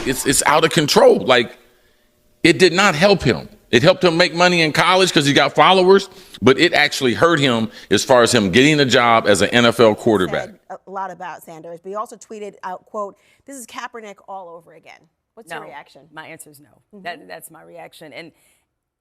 it's out of control. Like, it did not help him. It helped him make money in college because he got followers, but it actually hurt him as far as him getting a job as an NFL quarterback. Said a lot about Sanders, but he also tweeted out, quote, "This is Kaepernick all over again." What's your reaction? My answer is no. That's my reaction. And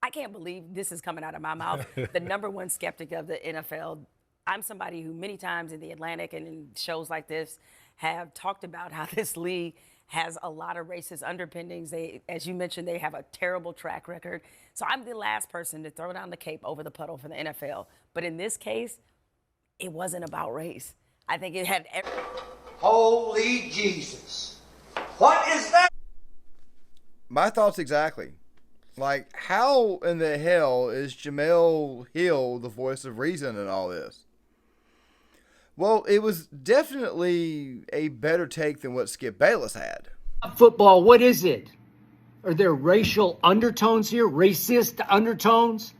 I can't believe this is coming out of my mouth. The number one skeptic of the NFL. I'm somebody who many times in the Atlantic and in shows like this have talked about how this league has a lot of racist underpinnings. They, as you mentioned, they have a terrible track record. So I'm the last person to throw down the cape over the puddle for the NFL. But in this case, it wasn't about race. I think it had Holy Jesus. What is that? My thoughts exactly. Like, how in the hell is Jemele Hill the voice of reason in all this? Well, it was definitely a better take than what Skip Bayless had. Football, what is it? Are there racial undertones here? Racist undertones?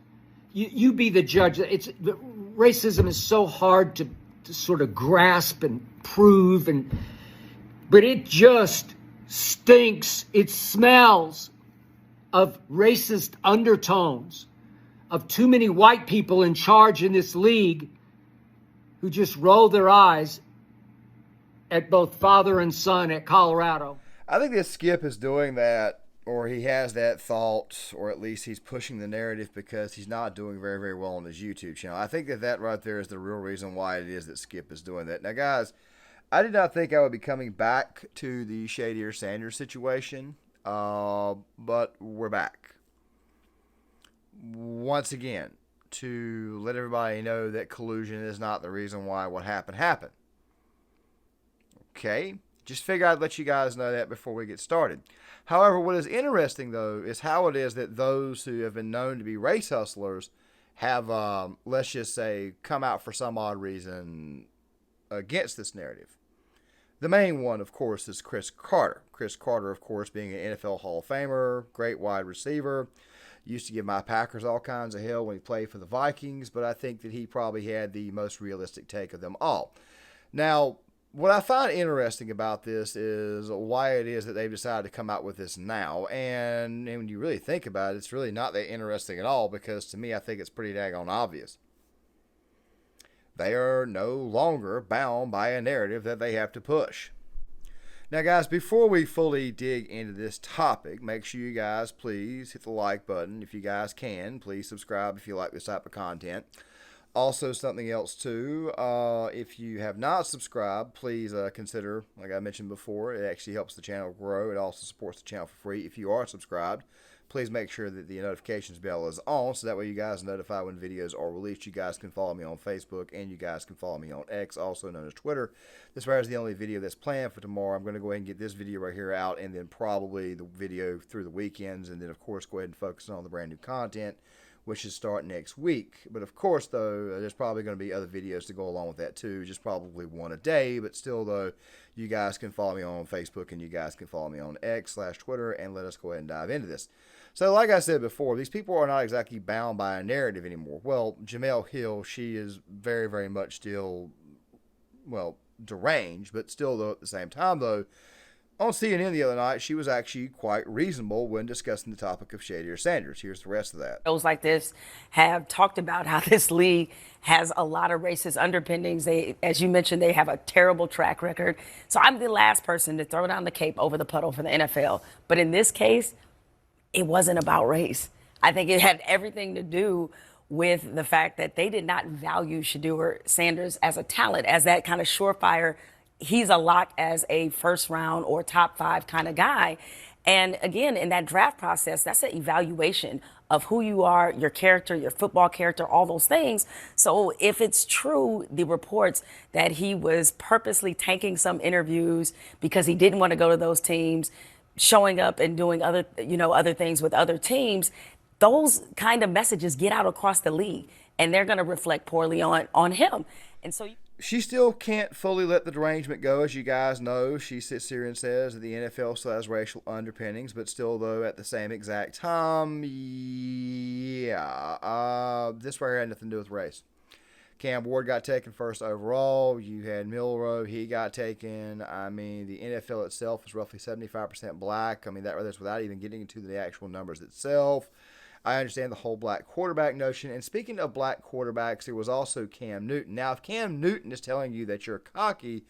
You be the judge. Racism is so hard to sort of grasp and prove, but it just stinks. It smells of racist undertones, of too many white people in charge in this league who just roll their eyes at both father and son at Colorado. I think that Skip is doing that, or he has that thought, or at least he's pushing the narrative because he's not doing very, very well on his YouTube channel. I think that right there is the real reason why it is that Skip is doing that. Now, guys, I did not think I would be coming back to the Shedeur Sanders situation, but we're back. Once again, to let everybody know that collusion is not the reason why what happened. Okay? Just figure I'd let you guys know that before we get started. However, what is interesting, though, is how it is that those who have been known to be race hustlers have, let's just say, come out for some odd reason against this narrative. The main one, of course, is Chris Carter. Chris Carter, of course, being an NFL Hall of Famer, great wide receiver. Used to give my Packers all kinds of hell when he played for the Vikings, but I think that he probably had the most realistic take of them all. Now, what I find interesting about this is why it is that they've decided to come out with this now. And when you really think about it, it's really not that interesting at all, because to me, I think it's pretty daggone obvious. They are no longer bound by a narrative that they have to push. Now, guys, before we fully dig into this topic, make sure you guys please hit the like button. If you guys can, please subscribe if you like this type of content. Also, something else, too, if you have not subscribed, please consider, like I mentioned before, it actually helps the channel grow. It also supports the channel for free. If you are subscribed, please make sure that the notifications bell is on, so that way you guys are notified when videos are released. You guys can follow me on Facebook, and you guys can follow me on X, also known as Twitter. This is the only video that's planned for tomorrow. I'm going to go ahead and get this video right here out, and then probably the video through the weekends, and then, of course, go ahead and focus on the brand new content, which should start next week. But, of course, though, there's probably going to be other videos to go along with that, too, just probably one a day. But still, though, you guys can follow me on Facebook, and you guys can follow me on X/Twitter, and let us go ahead and dive into this. So, like I said before, these people are not exactly bound by a narrative anymore. Well, Jemele Hill, she is very, very much still, well, deranged, but still, though, at the same time, though, on CNN the other night, she was actually quite reasonable when discussing the topic of Shedeur Sanders. Here's the rest of that. Shows like this have talked about how this league has a lot of racist underpinnings. They, as you mentioned, they have a terrible track record. So I'm the last person to throw down the cape over the puddle for the NFL. But in this case, it wasn't about race. I think it had everything to do with the fact that they did not value Shedeur Sanders as a talent, as that kind of surefire. He's a lock as a first round or top 5 kind of guy. And again, in that draft process, that's an evaluation of who you are, your character, your football character, all those things. So if it's true, the reports that he was purposely tanking some interviews because he didn't want to go to those teams, showing up and doing other things with other teams, those kind of messages get out across the league, and they're going to reflect poorly on him. And so she still can't fully let the derangement go. As you guys know, she sits here and says that the NFL still has racial underpinnings, but still, though, at the same exact time, this right here had nothing to do with race. Cam Ward got taken first overall. You had Milroe, he got taken. I mean, the NFL itself is roughly 75% black. I mean, that's without even getting into the actual numbers itself. I understand the whole black quarterback notion. And speaking of black quarterbacks, there was also Cam Newton. Now, if Cam Newton is telling you that you're cocky,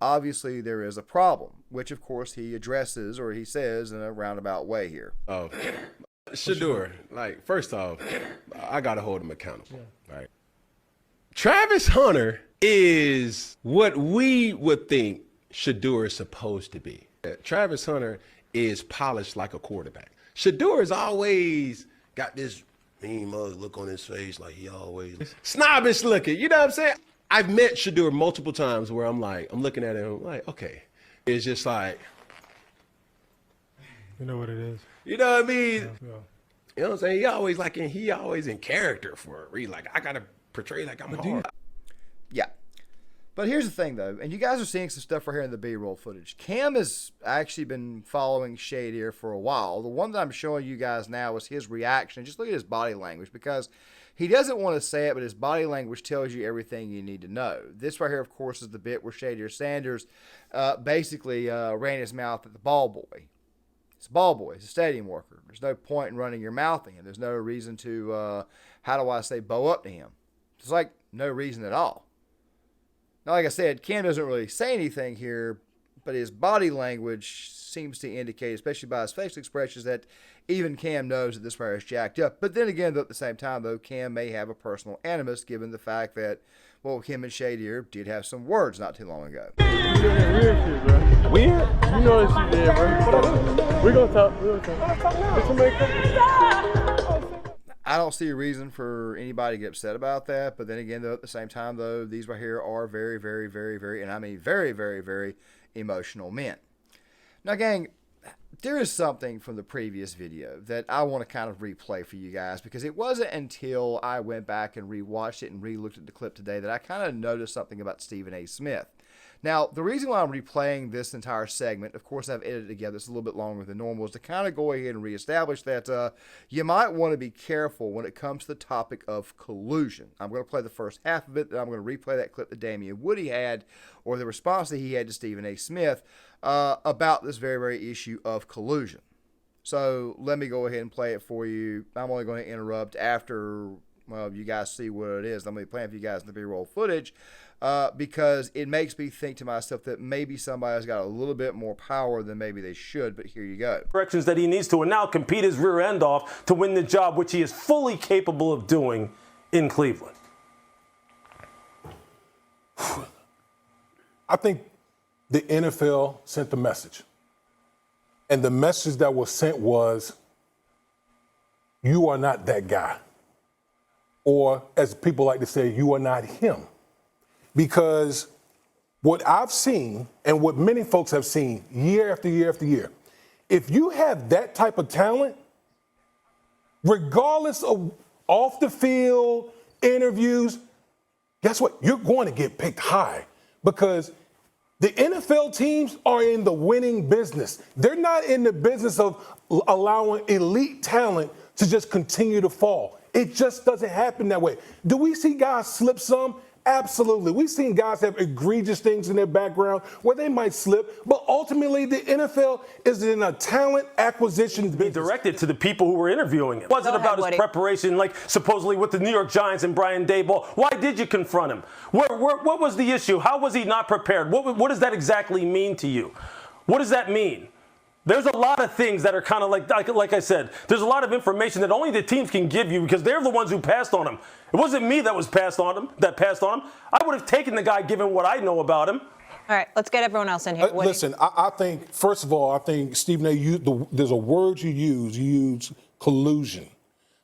obviously there is a problem, which, of course, he addresses or he says in a roundabout way here. Oh, Sheduer, like, first off, I got to hold him accountable, right? Travis Hunter is what we would think Shedeur is supposed to be. Travis Hunter is polished like a quarterback. Shedeur is always got this mean mug look on his face, like he always snobbish looking. You know what I'm saying? I've met Shedeur multiple times where I'm looking at him like, okay. It's just like, you know what it is. You know what I mean? Yeah. You know what I'm saying? He always in character for a reason. Like, I gotta portray like I'm hard. Yeah. But here's the thing, though, and you guys are seeing some stuff right here in the B-roll footage. Cam has actually been following Shedeur for a while. The one that I'm showing you guys now is his reaction. Just look at his body language, because he doesn't want to say it, but his body language tells you everything you need to know. This right here, of course, is the bit where Shedeur Sanders basically ran his mouth at the ball boy. It's a ball boy. It's a stadium worker. There's no point in running your mouth at him. There's no reason to, bow up to him. There's like no reason at all. Now, like I said, Cam doesn't really say anything here, but his body language seems to indicate, especially by his facial expressions, that even Cam knows that this player is jacked up. But then again, at the same time, though, Cam may have a personal animus, given the fact that, well, him and Shedeur did have some words not too long ago. Weird shit, bro. Weird? You know that shit there, bro. We're gonna talk. I don't see a reason for anybody to get upset about that. But then again, though, at the same time, though, these right here are very, very, very, very, and I mean very, very, very emotional men. Now, gang, there is something from the previous video that I want to kind of replay for you guys, because it wasn't until I went back and rewatched it and re-looked at the clip today that I kind of noticed something about Stephen A. Smith. Now, the reason why I'm replaying this entire segment, of course I've edited it together, it's a little bit longer than normal, is to kind of go ahead and reestablish that you might want to be careful when it comes to the topic of collusion. I'm going to play the first half of it, then I'm going to replay that clip that Damien Woody had, or the response that he had to Stephen A. Smith about this very, very issue of collusion. So let me go ahead and play it for you. I'm only going to interrupt after, well, you guys see what it is. I'm going to be playing for you guys in the B-roll footage. Because it makes me think to myself that maybe somebody's got a little bit more power than maybe they should, but here you go. Corrections that he needs to, and now compete his rear end off to win the job, which he is fully capable of doing in Cleveland. I think the NFL sent the message. And the message that was sent was, you are not that guy. Or, as people like to say, you are not him. Because what I've seen, and what many folks have seen year after year after year, if you have that type of talent, regardless of off the field, interviews, guess what? You're going to get picked high, because the NFL teams are in the winning business. They're not in the business of allowing elite talent to just continue to fall. It just doesn't happen that way. Do we see guys slip some? Absolutely. We've seen guys have egregious things in their background where they might slip, but ultimately the NFL is in a talent acquisition business. Be directed to the people who were interviewing him. It wasn't about his preparation, like supposedly with the New York Giants and Brian Daboll. Why did you confront him? What was the issue? How was he not prepared? What does that exactly mean to you? What does that mean? There's a lot of things that are kind of like I said, there's a lot of information that only the teams can give you, because they're the ones who passed on him. It wasn't me that passed on him. I would have taken the guy given what I know about him. All right, let's get everyone else in here. Listen, I think, first of all, Stephen A., there's a word you use collusion.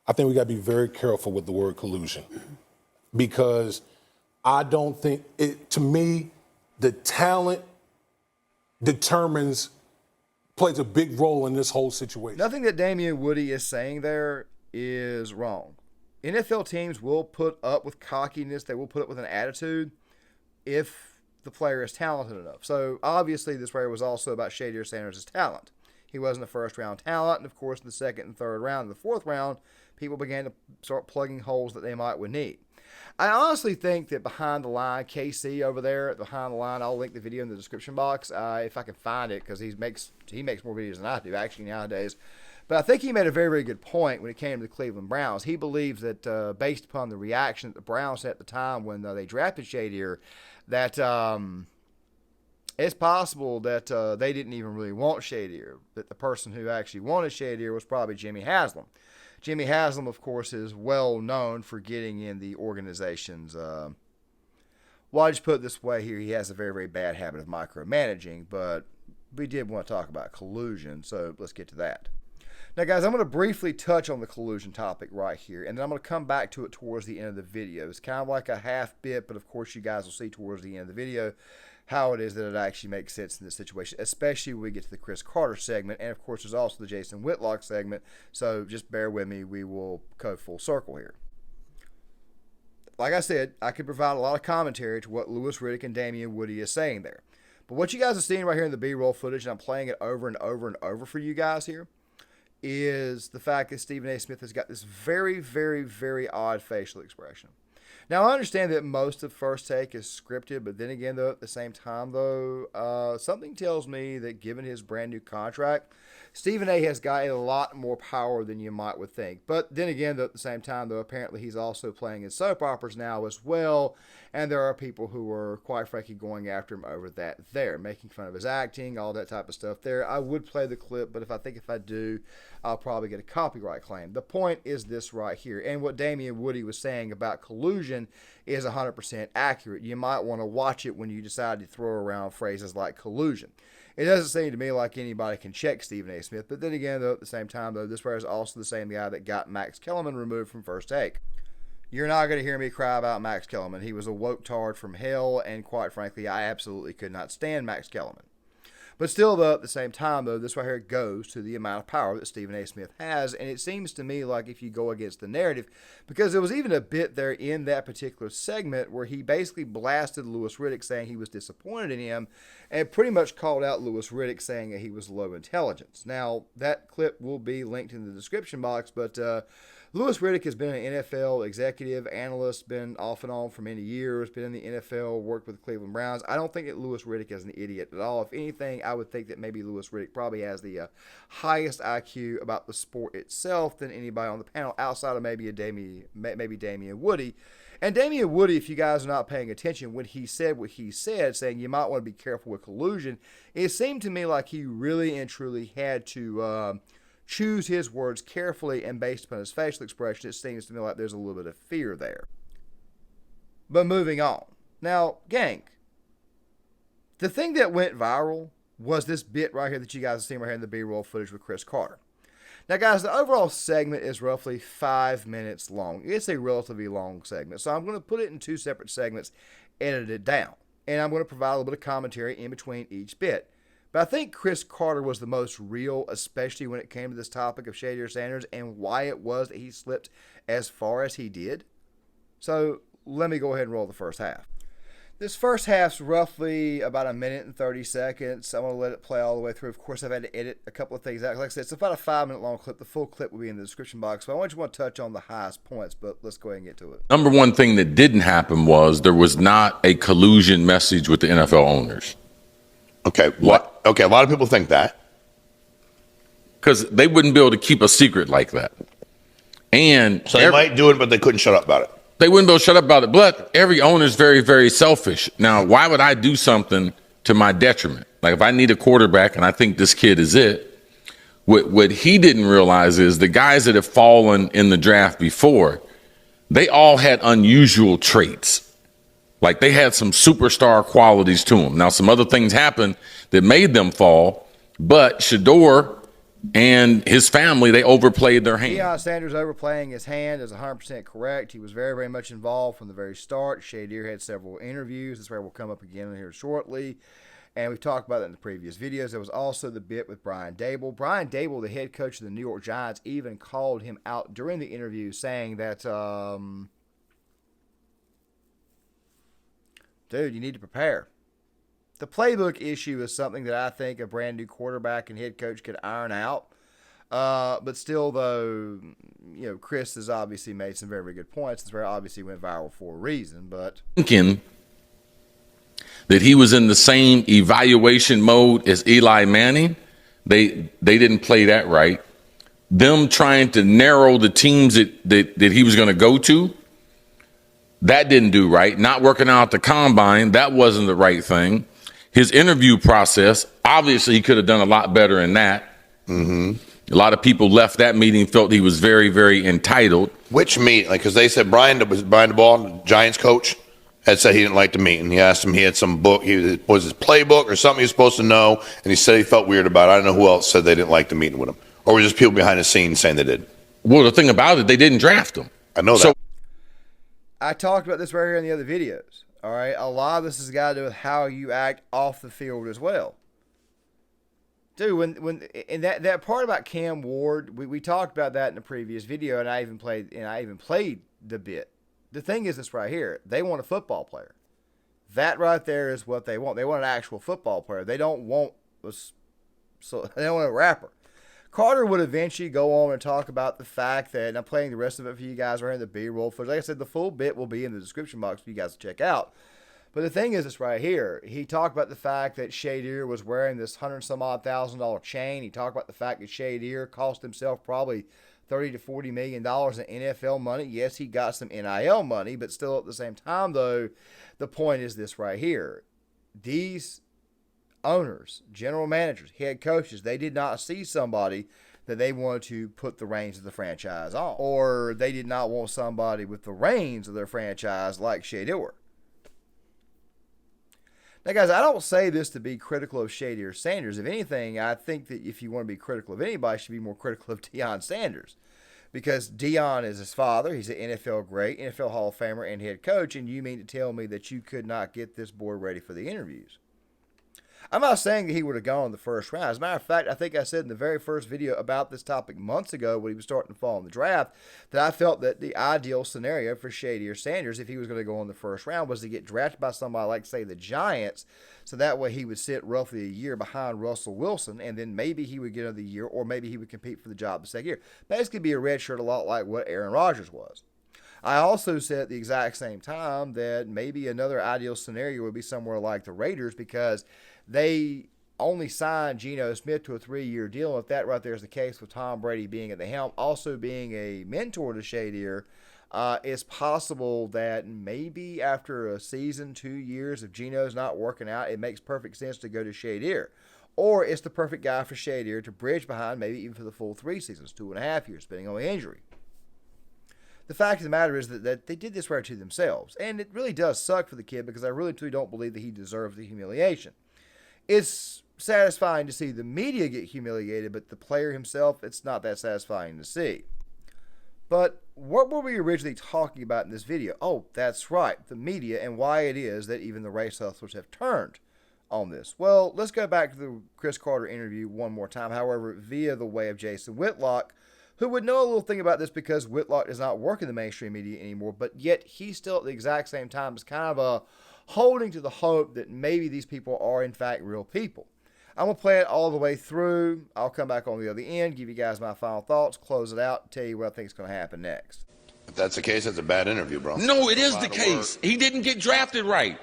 I think we got to be very careful with the word collusion, because I don't think to me, the talent plays a big role in this whole situation. Nothing that Damien Woody is saying there is wrong. NFL teams will put up with cockiness. They will put up with an attitude if the player is talented enough. So obviously this player was also about Shedeur Sanders' talent. He wasn't a first-round talent, and of course in the second and third round and the fourth round, people began to start plugging holes that they might would need. I honestly think that behind the line, KC over there, behind the line, I'll link the video in the description box if I can find it, because he makes more videos than I do actually nowadays. But I think he made a very, very good point when it came to the Cleveland Browns. He believes that based upon the reaction that the Browns had at the time when they drafted Shedeur, that it's possible that they didn't even really want Shedeur, that the person who actually wanted Shedeur was probably Jimmy Haslam. Jimmy Haslam, of course, is well known for getting in the organization's. Well, I just put it this way here: he has a very, very bad habit of micromanaging. But we did want to talk about collusion, so let's get to that. Now, guys, I'm going to briefly touch on the collusion topic right here, and then I'm going to come back to it towards the end of the video. It's kind of like a half bit, but of course, you guys will see towards the end of the video how it is that it actually makes sense in this situation, especially when we get to the Chris Carter segment. And of course, there's also the Jason Whitlock segment. So just bear with me. We will go full circle here. Like I said, I could provide a lot of commentary to what Louis Riddick and Damien Woody is saying there. But what you guys are seeing right here in the B-roll footage, and I'm playing it over and over and over for you guys here, is the fact that Stephen A. Smith has got this very, very, very odd facial expression. Now, I understand that most of First Take is scripted, but then again, though, at the same time, though, something tells me that given his brand new contract, Stephen A. has got a lot more power than you might would think. But then again, though, at the same time, though, apparently he's also playing in soap operas now as well, and there are people who are, quite frankly, going after him over that there, making fun of his acting, all that type of stuff there. I would play the clip, but if I do, I'll probably get a copyright claim. The point is this right here, and what Damien Woody was saying about collusion is 100% accurate. You might want to watch it when you decide to throw around phrases like collusion. It doesn't seem to me like anybody can check Stephen A. Smith, but then again, though, at the same time, though, this player is also the same guy that got Max Kellerman removed from First Take. You're not going to hear me cry about Max Kellerman. He was a woke tard from hell, and quite frankly, I absolutely could not stand Max Kellerman. But still, though, at the same time, though, this right here goes to the amount of power that Stephen A. Smith has, and it seems to me like if you go against the narrative, because there was even a bit there in that particular segment where he basically blasted Louis Riddick saying he was disappointed in him, and pretty much called out Louis Riddick saying that he was low intelligence. Now, that clip will be linked in the description box, but Louis Riddick has been an NFL executive, analyst, been off and on for many years, been in the NFL, worked with the Cleveland Browns. I don't think that Louis Riddick is an idiot at all. If anything, I would think that maybe Louis Riddick probably has the highest IQ about the sport itself than anybody on the panel, outside of maybe Damien Woody. And Damien Woody, if you guys are not paying attention, when he said what he said, saying you might want to be careful with collusion, it seemed to me like he really and truly had to choose his words carefully, and based upon his facial expression, it seems to me like there's a little bit of fear there. But moving on. Now, gang, the thing that went viral was this bit right here that you guys are seeing right here in the B-roll footage with Chris Carter. Now, guys, the overall segment is roughly 5 minutes long. It's a relatively long segment, so I'm going to put it in 2 separate segments, edit it down, and I'm going to provide a little bit of commentary in between each bit. But I think Chris Carter was the most real, especially when it came to this topic of Shedeur Sanders and why it was that he slipped as far as he did. So let me go ahead and roll the first half. This first half's roughly about 1 minute and 30 seconds. I'm going to let it play all the way through. Of course, I've had to edit a couple of things out. Like I said, it's about a 5-minute long clip. The full clip will be in the description box. So I just want to touch on the highest points, but let's go ahead and get to it. Number one thing that didn't happen was there was not a collusion message with the NFL owners. Okay, what? Okay, a lot of people think that. Because they wouldn't be able to keep a secret like that. And so they might do it, but they couldn't shut up about it. They wouldn't be able to shut up about it. But every owner is very, very selfish. Now, why would I do something to my detriment? Like if I need a quarterback and I think this kid is it, what he didn't realize is the guys that have fallen in the draft before, they all had unusual traits. Like they had some superstar qualities to them. Now, some other things happened that made them fall, but Shedeur and his family, they overplayed their hand. Deion Sanders overplaying his hand is 100% correct. He was very, very much involved from the very start. Shedeur had several interviews. This will come up again here shortly. And we've talked about that in the previous videos. There was also the bit with Brian Daboll. Brian Daboll, the head coach of the New York Giants, even called him out during the interview saying that, dude, you need to prepare. The playbook issue is something that I think a brand new quarterback and head coach could iron out. But still, though, Chris has obviously made some very, very good points. It's very obviously went viral for a reason. But thinking that he was in the same evaluation mode as Eli Manning, they didn't play that right. Them trying to narrow the teams that he was going to go to, that didn't do right. Not working out at the combine, that wasn't the right thing. His interview process, obviously he could have done a lot better in that. A lot of people left that meeting, felt he was very, very entitled. Which meet? Like, because they said Brian DeBall, the Giants coach, had said he didn't like the meeting. He asked him, he had some book, was his playbook or something he was supposed to know, and he said he felt weird about it. I don't know who else said they didn't like the meeting with him. Or were just people behind the scenes saying they did? Well, the thing about it, they didn't draft him. I know that. I talked about this right here in the other videos. All right, a lot of this has got to do with how you act off the field as well. Dude, when and that part about Cam Ward, we talked about that in the previous video, and I even played the bit. The thing is this right here. They want a football player. That right there is what they want. They want an actual football player. They don't want a rapper. Carter would eventually go on and talk about the fact that, and I'm playing the rest of it for you guys right in the B-roll footage. Like I said, the full bit will be in the description box for you guys to check out. But the thing is, this right here, he talked about the fact that Shedeur was wearing this $100,000 chain. He talked about the fact that Shedeur cost himself probably $30 to $40 million in NFL money. Yes, he got some NIL money, but still at the same time, though, the point is this right here. These owners, general managers, head coaches, they did not see somebody that they wanted to put the reins of the franchise on. Or they did not want somebody with the reins of their franchise like Shedeur. Now, guys, I don't say this to be critical of Shedeur Sanders. If anything, I think that if you want to be critical of anybody, you should be more critical of Deion Sanders. Because Deion is his father. He's an NFL great, NFL Hall of Famer, and head coach. And you mean to tell me that you could not get this boy ready for the interviews? I'm not saying that he would have gone in the first round. As a matter of fact, I think I said in the very first video about this topic months ago when he was starting to fall in the draft that I felt that the ideal scenario for Shedeur Sanders, if he was going to go in the first round, was to get drafted by somebody like, say, the Giants, so that way he would sit roughly a year behind Russell Wilson, and then maybe he would get another year, or maybe he would compete for the job the second year. Basically be a red shirt, a lot like what Aaron Rodgers was. I also said at the exact same time that maybe another ideal scenario would be somewhere like the Raiders, because they only signed Geno Smith to a 3-year deal. If that right there is the case with Tom Brady being at the helm, also being a mentor to Shedeur, it's possible that maybe after a season, 2 years, if Geno's not working out, it makes perfect sense to go to Shedeur. Or it's the perfect guy for Shedeur to bridge behind, maybe even for the full 3 seasons, 2.5 years, depending on the injury. The fact of the matter is that they did this right to themselves. And it really does suck for the kid, because I really truly don't believe that he deserves the humiliation. It's satisfying to see the media get humiliated, but the player himself, it's not that satisfying to see. But what were we originally talking about in this video? Oh, that's right, the media, and why it is that even the race hustlers have turned on this. Well, let's go back to the Chris Carter interview one more time, however, via the way of Jason Whitlock, who would know a little thing about this because Whitlock does not work in the mainstream media anymore, but yet he still at the exact same time is kind of holding to the hope that maybe these people are in fact real people. I'm going to play it all the way through. I'll come back on the other end, give you guys my final thoughts, close it out, and tell you what I think is going to happen next. If that's the case, that's a bad interview, bro. No, it is the case. He didn't get drafted right.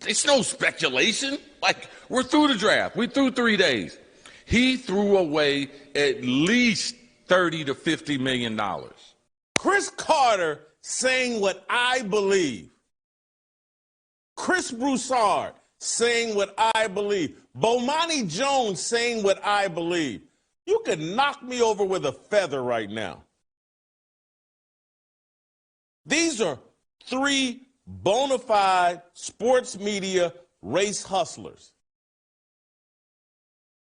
It's no speculation. Like, we're through the draft. We're through 3 days. He threw away at least $30 to $50 million. Chris Carter saying what I believe. Chris Broussard saying what I believe. Bomani Jones saying what I believe. You could knock me over with a feather right now. These are 3 bona fide sports media race hustlers.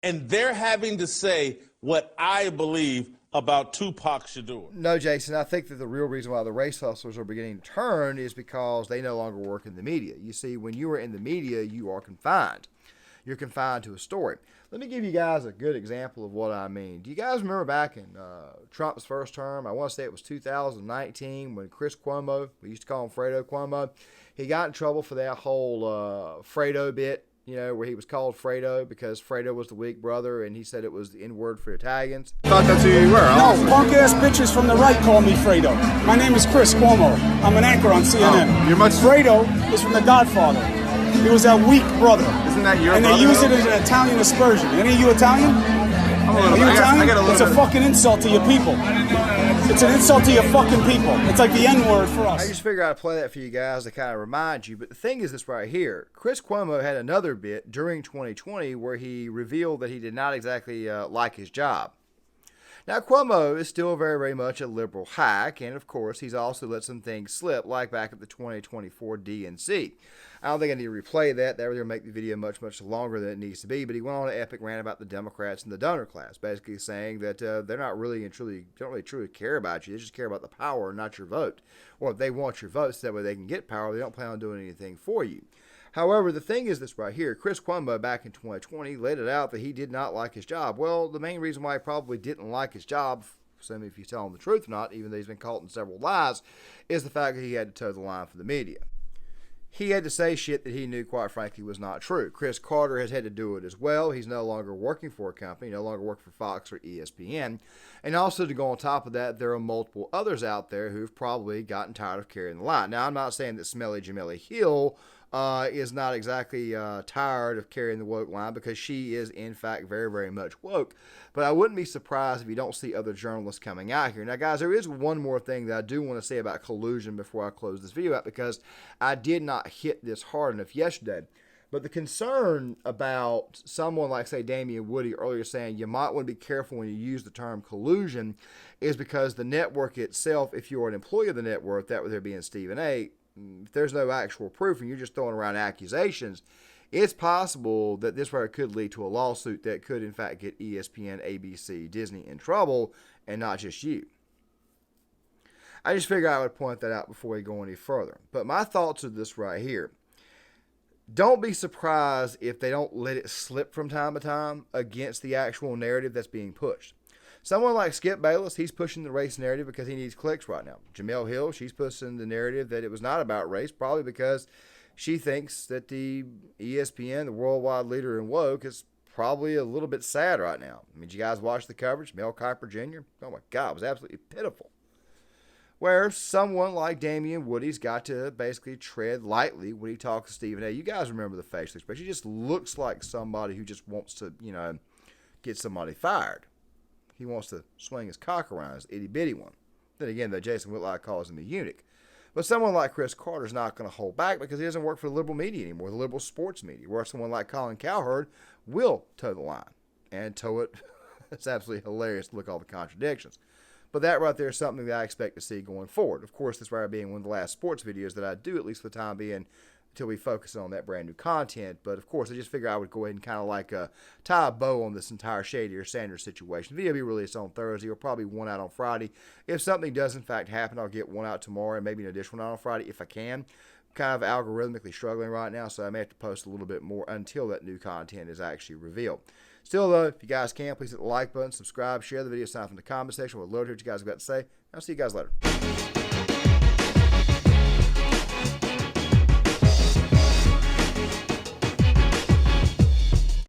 And they're having to say what I believe about Tupac Shadur. No, Jason, I think that the real reason why the race hustlers are beginning to turn is because they no longer work in the media. You see, when you are in the media, you are confined. You're confined to a story. Let me give you guys a good example of what I mean. Do you guys remember back in Trump's first term? I want to say it was 2019 when Chris Cuomo, we used to call him Fredo Cuomo, he got in trouble for that whole Fredo bit. where he was called Fredo because Fredo was the weak brother, and he said it was the N-word for Italians. Thought that's who you were. No, punk-ass bitches from the right call me Fredo. My name is Chris Cuomo. I'm an anchor on CNN. Fredo is from The Godfather. He was that weak brother. Isn't that your brother? And they use it as an Italian aspersion. Any of you Italian? Are you Italian? It's a fucking insult to your people. It's an insult to your fucking people. It's like the N-word for us. I just figured I'd play that for you guys to kind of remind you. But the thing is this right here. Chris Cuomo had another bit during 2020 where he revealed that he did not exactly like his job. Now, Cuomo is still very, very much a liberal hack. And, of course, he's also let some things slip, like back at the 2024 DNC. I don't think I need to replay that. That would make the video much, much longer than it needs to be. But he went on an epic rant about the Democrats and the donor class, basically saying that they're not really and truly, don't really truly care about you. They just care about the power, not your vote. Or if they want your votes, that way they can get power. They don't plan on doing anything for you. However, the thing is this right here. Chris Cuomo back in 2020 laid it out that he did not like his job. Well, the main reason why he probably didn't like his job, some if you tell him the truth or not, even though he's been caught in several lies, is the fact that he had to toe the line for the media. He had to say shit that he knew, quite frankly, was not true. Chris Carter has had to do it as well. He's no longer working for a company, no longer working for Fox or ESPN. And also to go on top of that, there are multiple others out there who've probably gotten tired of carrying the line. Now, I'm not saying that smelly Jemele Hill is not exactly tired of carrying the woke line, because she is, in fact, very, very much woke. But I wouldn't be surprised if you don't see other journalists coming out here. Now, guys, there is one more thing that I do want to say about collusion before I close this video out, because I did not hit this hard enough yesterday. But the concern about someone like, say, Damien Woody earlier saying you might want to be careful when you use the term collusion is because the network itself, if you're an employee of the network, that would there being Stephen A., if there's no actual proof and you're just throwing around accusations, it's possible that this could lead to a lawsuit that could, in fact, get ESPN, ABC, Disney in trouble, and not just you. I just figured I would point that out before we go any further. But my thoughts are this right here. Don't be surprised if they don't let it slip from time to time against the actual narrative that's being pushed. Someone like Skip Bayless, he's pushing the race narrative because he needs clicks right now. Jemele Hill, she's pushing the narrative that it was not about race, probably because she thinks that the ESPN, the worldwide leader in woke, is probably a little bit sad right now. I mean, did you guys watch the coverage? Mel Kiper Jr.? Oh my God, it was absolutely pitiful. Where someone like Damien Woody's got to basically tread lightly when he talks to Stephen A. You guys remember the facial expression. He just looks like somebody who just wants to, get somebody fired. He wants to swing his cock around, his itty-bitty one. Then again, though, Jason Whitlock calls him a eunuch. But someone like Chris Carter's not going to hold back because he doesn't work for the liberal media anymore, the liberal sports media, where someone like Colin Cowherd will toe the line. And toe it, it's absolutely hilarious to look at all the contradictions. But that right there is something that I expect to see going forward. Of course, this right being one of the last sports videos that I do, at least for the time being, until we focus on that brand new content. But of course, I just figured I would go ahead and kind of like tie a bow on this entire Shedeur Sanders situation. The video will be released on Thursday, or probably one out on Friday. If something does in fact happen, I'll get one out tomorrow and maybe an additional one out on Friday if I can. I'm kind of algorithmically struggling right now, so I may have to post a little bit more until that new content is actually revealed. Still though, if you guys can, please hit the like button, subscribe, share the video, sign up in the comment section. We'd love to hear what you guys have got to say. I'll see you guys later.